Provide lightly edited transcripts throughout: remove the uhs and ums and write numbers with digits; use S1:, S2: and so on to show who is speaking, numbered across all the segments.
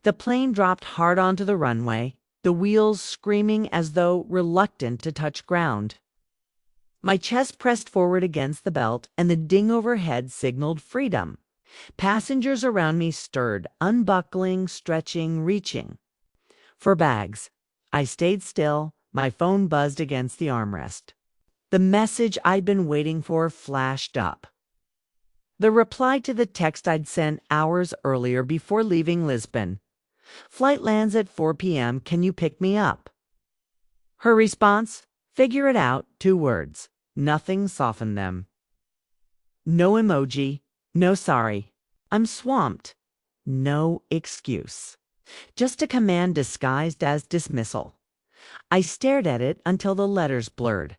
S1: The plane dropped hard onto the runway, the wheels screaming as though reluctant to touch ground. My chest pressed forward against the belt, and the ding overhead signaled freedom. Passengers around me stirred, unbuckling, stretching, reaching for bags. I stayed still, my phone buzzed against the armrest. The message I'd been waiting for flashed up. The reply to the text I'd sent hours earlier before leaving Lisbon. Flight lands at 4 p.m. Can you pick me up? Her response? Figure it out. 2 words. Nothing softened them. No emoji. No sorry. I'm swamped. No excuse. Just a command disguised as dismissal. I stared at it until the letters blurred.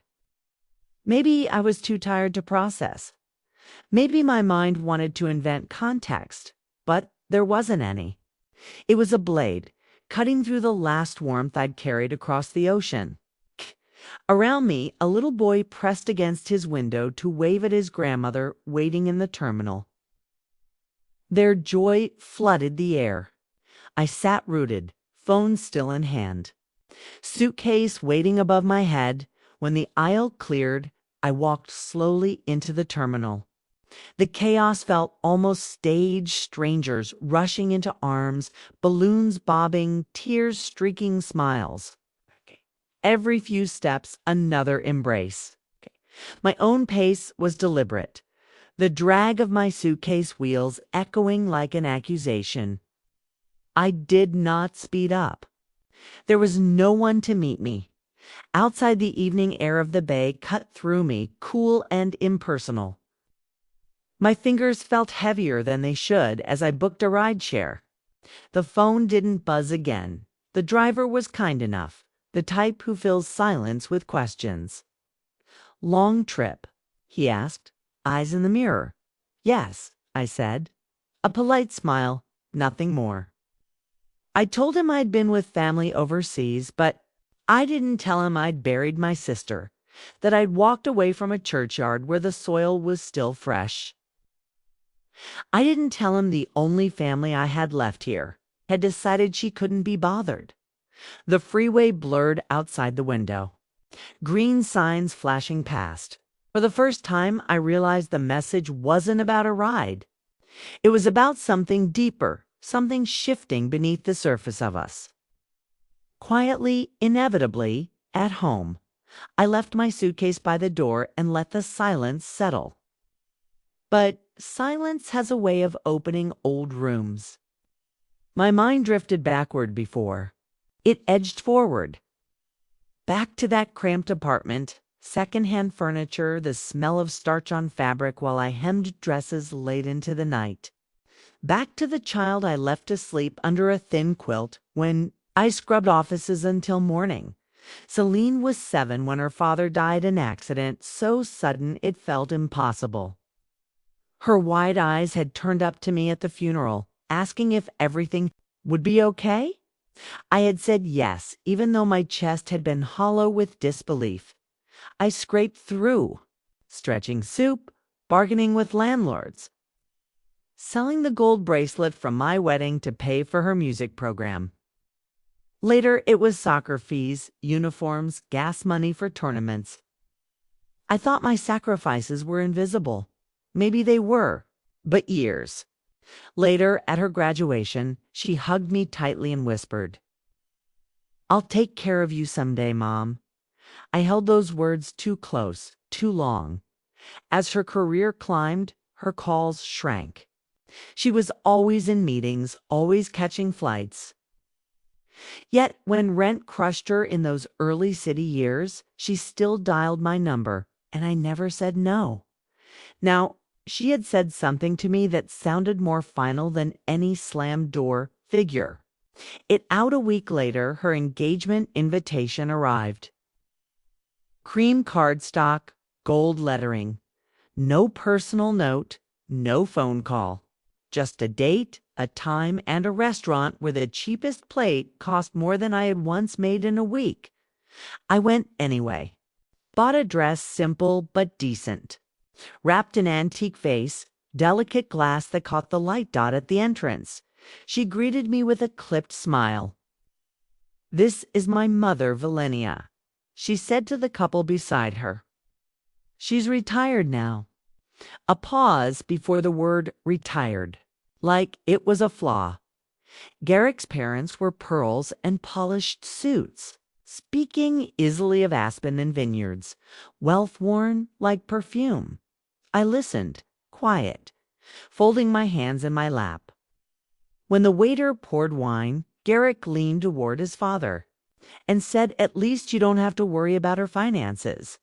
S1: Maybe I was too tired to process. Maybe my mind wanted to invent context, but there wasn't any. It was a blade, cutting through the last warmth I'd carried across the ocean. Around me, a little boy pressed against his window to wave at his grandmother waiting in the terminal. Their joy flooded the air. I sat rooted, phone still in hand. Suitcase waiting above my head. When the aisle cleared, I walked slowly into the terminal. The chaos felt almost stage strangers rushing into arms, balloons bobbing, tears streaking smiles. Every few steps, another embrace. My own pace was deliberate, the drag of my suitcase wheels echoing like an accusation. I did not speed up. There was no one to meet me. Outside, the evening air of the bay cut through me, cool and impersonal. My fingers felt heavier than they should as I booked a rideshare. The phone didn't buzz again. The driver was kind enough, the type who fills silence with questions. Long trip? He asked, eyes in the mirror. Yes, I said. A polite smile, nothing more. I told him I'd been with family overseas, but I didn't tell him I'd buried my sister, that I'd walked away from a churchyard where the soil was still fresh. I didn't tell him the only family I had left here had decided she couldn't be bothered. The freeway blurred outside the window. Green signs flashing past. For the first time, I realized the message wasn't about a ride. It was about something deeper, something shifting beneath the surface of us. Quietly, inevitably, at home, I left my suitcase by the door and let the silence settle. But silence has a way of opening old rooms. My mind drifted backward before. It edged forward. Back to that cramped apartment, secondhand furniture, the smell of starch on fabric while I hemmed dresses late into the night. Back to the child I left asleep under a thin quilt when I scrubbed offices until morning. Celine was 7 when her father died in an accident so sudden it felt impossible. Her wide eyes had turned up to me at the funeral, asking if everything would be okay. I had said yes, even though my chest had been hollow with disbelief. I scraped through, stretching soup, bargaining with landlords, selling the gold bracelet from my wedding to pay for her music program. Later, it was soccer fees, uniforms, gas money for tournaments. I thought my sacrifices were invisible. Maybe they were, but years. Later, at her graduation, she hugged me tightly and whispered, "I'll take care of you someday, Mom." I held those words too close, too long. As her career climbed, her calls shrank. She was always in meetings, always catching flights. Yet when rent crushed her in those early city years, she still dialed my number, and I never said no. Now, she had said something to me that sounded more final than any slammed door figure. Out a week later, her engagement invitation arrived. Cream cardstock, gold lettering. No personal note, no phone call. Just a date, a time, and a restaurant where the cheapest plate cost more than I had once made in a week. I went anyway. Bought a dress simple but decent. Wrapped in antique vase, delicate glass that caught the light dot at the entrance. She greeted me with a clipped smile. "This is my mother, Valenia," she said to the couple beside her. "She's retired now." A pause before the word retired, like it was a flaw. Garrick's parents were pearls and polished suits, speaking easily of Aspen and vineyards, wealth-worn like perfume. I listened, quiet, folding my hands in my lap. When the waiter poured wine, Garrick leaned toward his father and said, "At least you don't have to worry about her finances."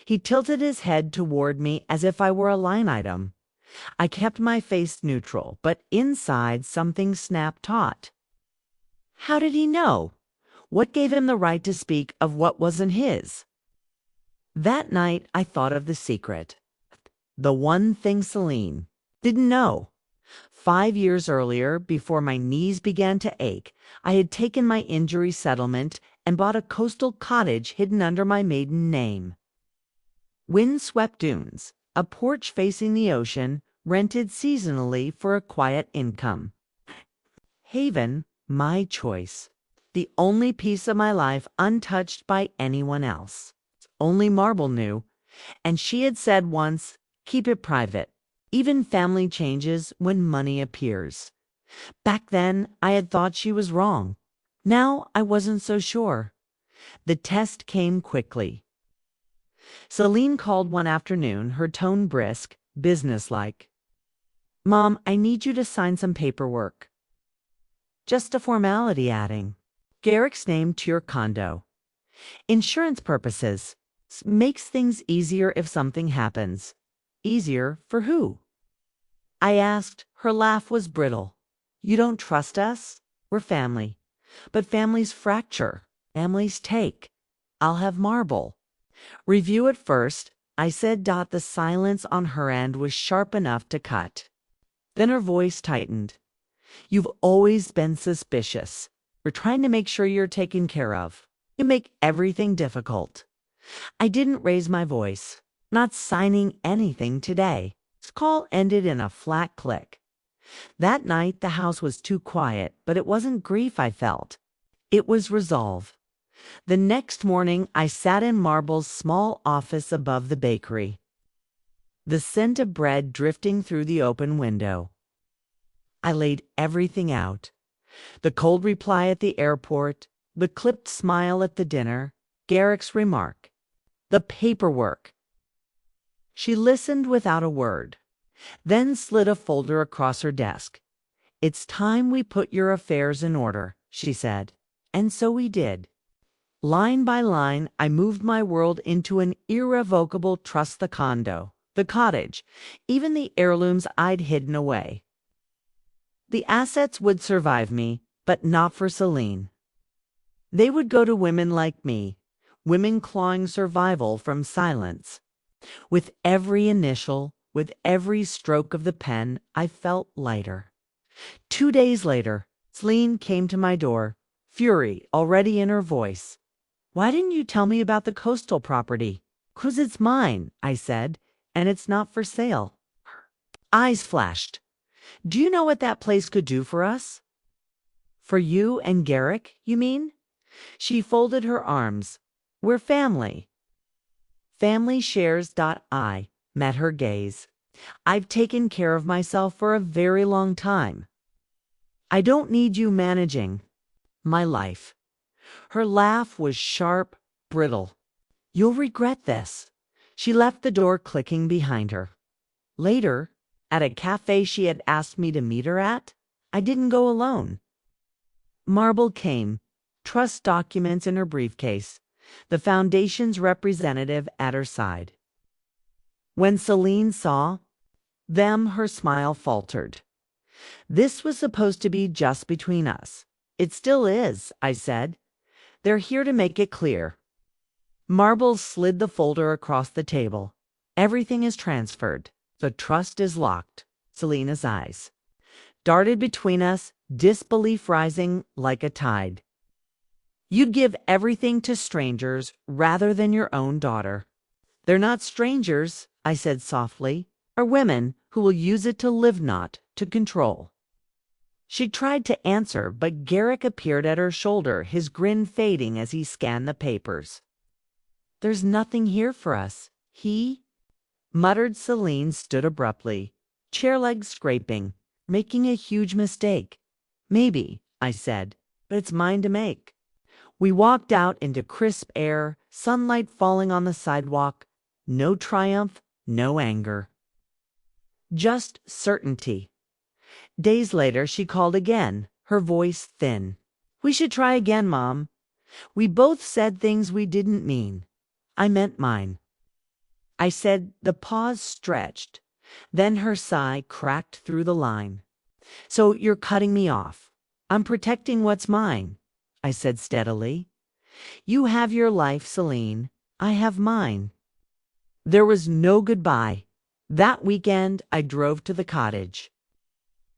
S1: He tilted his head toward me as if I were a line item. I kept my face neutral, but inside something snapped taut. How did he know? What gave him the right to speak of what wasn't his? That night I thought of the secret. The one thing Celine didn't know. 5 years earlier, before my knees began to ache, I had taken my injury settlement and bought a coastal cottage hidden under my maiden name. Wind-swept dunes, a porch facing the ocean, rented seasonally for a quiet income. Haven, my choice. The only piece of my life untouched by anyone else. Only Marble knew, and she had said once, "Keep it private. Even family changes when money appears." Back then, I had thought she was wrong. Now I wasn't so sure. The test came quickly. Celine called one afternoon, her tone brisk, businesslike. "Mom, I need you to sign some paperwork." "Just a formality," adding. "Garrick's name to your condo. Insurance purposes. Makes things easier if something happens." "Easier for who?" I asked. Her laugh was brittle. "You don't trust us? We're family. But families fracture. Families take. I'll have Marble." "Review it first," I said. The silence on her end was sharp enough to cut. Then her voice tightened. "You've always been suspicious. We're trying to make sure you're taken care of. You make everything difficult." I didn't raise my voice. "Not signing anything today." This call ended in a flat click. That night the house was too quiet, but it wasn't grief I felt. It was resolve. The next morning I sat in Marble's small office above the bakery, the scent of bread drifting through the open window. I laid everything out. The cold reply at the airport, the clipped smile at the dinner, Garrick's remark, the paperwork. She listened without a word, then slid a folder across her desk. "It's time we put your affairs in order," she said. And so we did. Line by line, I moved my world into an irrevocable trust: the condo, the cottage, even the heirlooms I'd hidden away. The assets would survive me, but not for Celine. They would go to women like me, women clawing survival from silence. With every initial, with every stroke of the pen, I felt lighter. 2 days later, Celine came to my door, fury already in her voice. "Why didn't you tell me about the coastal property?" "'Cause it's mine," I said, "and it's not for sale." Eyes flashed. "Do you know what that place could do for us?" "For you and Garrick, you mean?" She folded her arms. "We're family." Family shares. I met her gaze. "I've taken care of myself for a very long time. I don't need you managing my life." Her laugh was sharp, brittle. "You'll regret this." She left the door clicking behind her. Later, at a cafe she had asked me to meet her at, I didn't go alone. Marble came, trust documents in her briefcase, the foundation's representative at her side. When Celine saw them, her smile faltered. "This was supposed to be just between us." "It still is," I said. "They're here to make it clear." Marble slid the folder across the table. "Everything is transferred. The trust is locked." Selena's eyes darted between us, disbelief rising like a tide. "You'd give everything to strangers rather than your own daughter." "They're not strangers," I said softly, "are women who will use it to live, not to control." She tried to answer, but Garrick appeared at her shoulder, his grin fading as he scanned the papers. "There's nothing here for us. He," muttered Celine, stood abruptly, chair legs scraping, "making a huge mistake." "Maybe," I said, "but it's mine to make." We walked out into crisp air, sunlight falling on the sidewalk. No triumph, no anger. Just certainty. Days later, she called again, her voice thin. "We should try again, Mom. We both said things we didn't mean." I meant mine. I said. The pause stretched. Then her sigh cracked through the line. "So you're cutting me off." "I'm protecting what's mine," I said steadily. "You have your life, Celine. I have mine." There was no goodbye. That weekend, I drove to the cottage.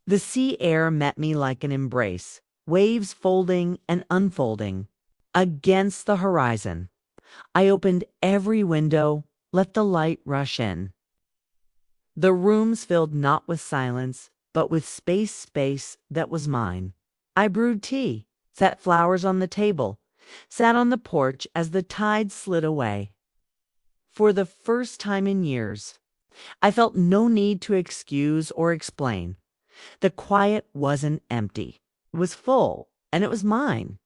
S1: The sea air met me like an embrace, waves folding and unfolding against the horizon. I opened every window, let the light rush in. The rooms filled not with silence, but with space that was mine. I brewed tea, set flowers on the table, sat on the porch as the tide slid away. For the first time in years, I felt no need to excuse or explain. The quiet wasn't empty. It was full, and it was mine.